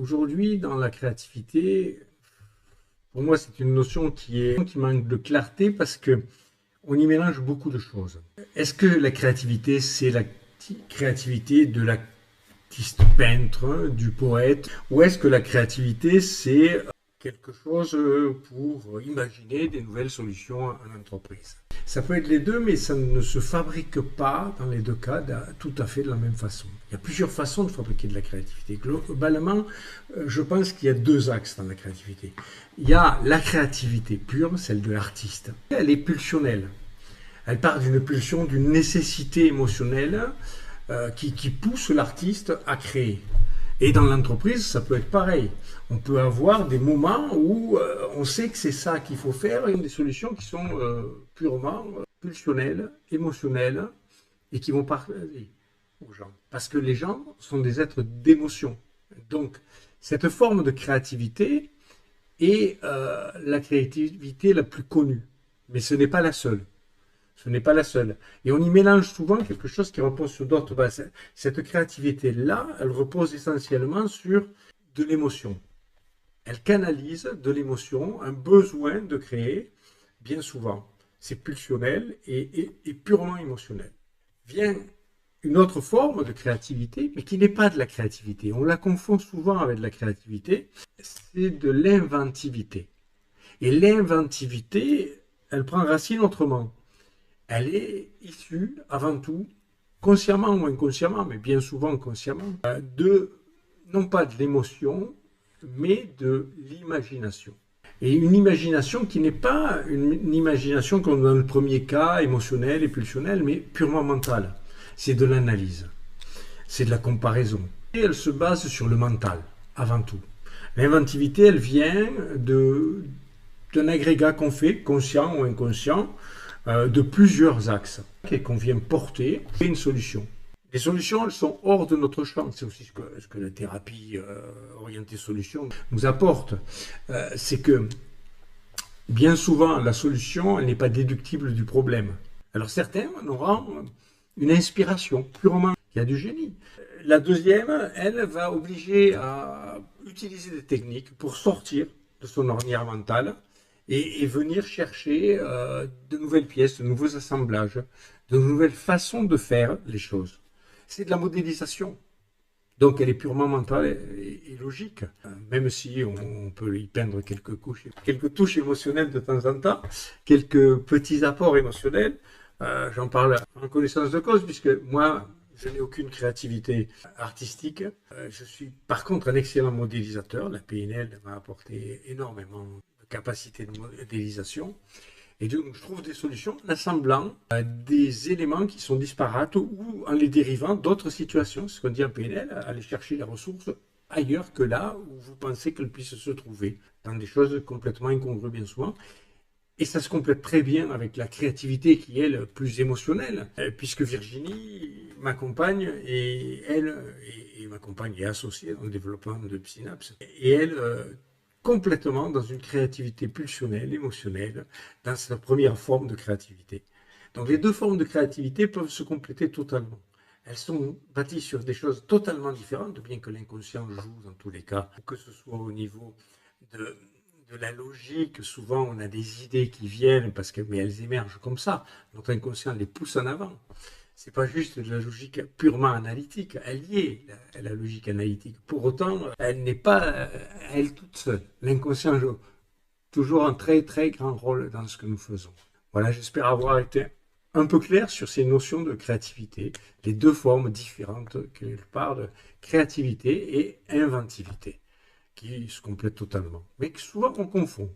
Aujourd'hui, dans la créativité, pour moi, c'est une notion qui manque de clarté parce que on y mélange beaucoup de choses. Est-ce que la créativité, c'est la créativité de l'artiste peintre, du poète, ou est-ce que la créativité, c'est quelque chose pour imaginer des nouvelles solutions en entreprise? Ça peut être les deux, mais ça ne se fabrique pas dans les deux cas tout à fait de la même façon. Il y a plusieurs façons de fabriquer de la créativité. Globalement, je pense qu'il y a deux axes dans la créativité. Il y a la créativité pure, celle de l'artiste. Elle est pulsionnelle. Elle part d'une pulsion, d'une nécessité émotionnelle qui pousse l'artiste à créer. Et dans l'entreprise, ça peut être pareil. On peut avoir des moments où on sait que c'est ça qu'il faut faire, et des solutions qui sont purement pulsionnelles, émotionnelles, et qui vont parler aux gens. Parce que les gens sont des êtres d'émotion. Donc, cette forme de créativité est la créativité la plus connue. Mais ce n'est pas la seule. Ce n'est pas la seule. Et on y mélange souvent quelque chose qui repose sur d'autres bases. Cette créativité-là, elle repose essentiellement sur de l'émotion. Elle canalise de l'émotion, un besoin de créer, bien souvent. C'est pulsionnel et purement émotionnel. Vient une autre forme de créativité, mais qui n'est pas de la créativité. On la confond souvent avec de la créativité. C'est de l'inventivité. Et l'inventivité, elle prend racine autrement. Elle est issue avant tout, consciemment ou inconsciemment, mais bien souvent consciemment, non pas de l'émotion, mais de l'imagination. Et une imagination qui n'est pas une imagination comme dans le premier cas, émotionnelle et pulsionnelle, mais purement mentale. C'est de l'analyse, c'est de la comparaison. Et elle se base sur le mental, avant tout. L'inventivité, elle vient d'un agrégat qu'on fait, conscient ou inconscient, de plusieurs axes et qu'on vient porter et une solution. Les solutions, elles sont hors de notre champ. C'est aussi ce que la thérapie orientée solution nous apporte. C'est que bien souvent, la solution, elle n'est pas déductible du problème. Alors certains auront une inspiration purement, il y a du génie. La deuxième, elle va obliger à utiliser des techniques pour sortir de son ornière mentale et venir chercher de nouvelles pièces, de nouveaux assemblages, de nouvelles façons de faire les choses. C'est de la modélisation. Donc elle est purement mentale et logique, même si on peut y peindre quelques touches émotionnelles de temps en temps, quelques petits apports émotionnels. J'en parle en connaissance de cause, puisque moi, je n'ai aucune créativité artistique. Je suis par contre un excellent modélisateur. La PNL m'a apporté énormément de capacité de modélisation. Et donc, je trouve des solutions en assemblant des éléments qui sont disparates ou en les dérivant d'autres situations. C'est ce qu'on dit en PNL, aller chercher les ressources ailleurs que là où vous pensez qu'elles puissent se trouver, dans des choses complètement incongrues bien souvent. Et ça se complète très bien avec la créativité qui est elle plus émotionnelle, puisque Virginie m'accompagne et elle et m'accompagne et associée dans le développement de Synapse. Et elle, complètement dans une créativité pulsionnelle, émotionnelle, dans sa première forme de créativité. Donc les deux formes de créativité peuvent se compléter totalement. Elles sont bâties sur des choses totalement différentes, bien que l'inconscient joue dans tous les cas, que ce soit au niveau de la logique. Souvent on a des idées qui viennent mais elles émergent comme ça. Notre inconscient les pousse en avant. C'est pas juste de la logique purement analytique, elle y est, la logique analytique. Pour autant, elle n'est pas elle toute seule. L'inconscient joue toujours un très très grand rôle dans ce que nous faisons. Voilà, j'espère avoir été un peu clair sur ces notions de créativité, les deux formes différentes que je parle, créativité et inventivité, qui se complètent totalement, mais que souvent on confond.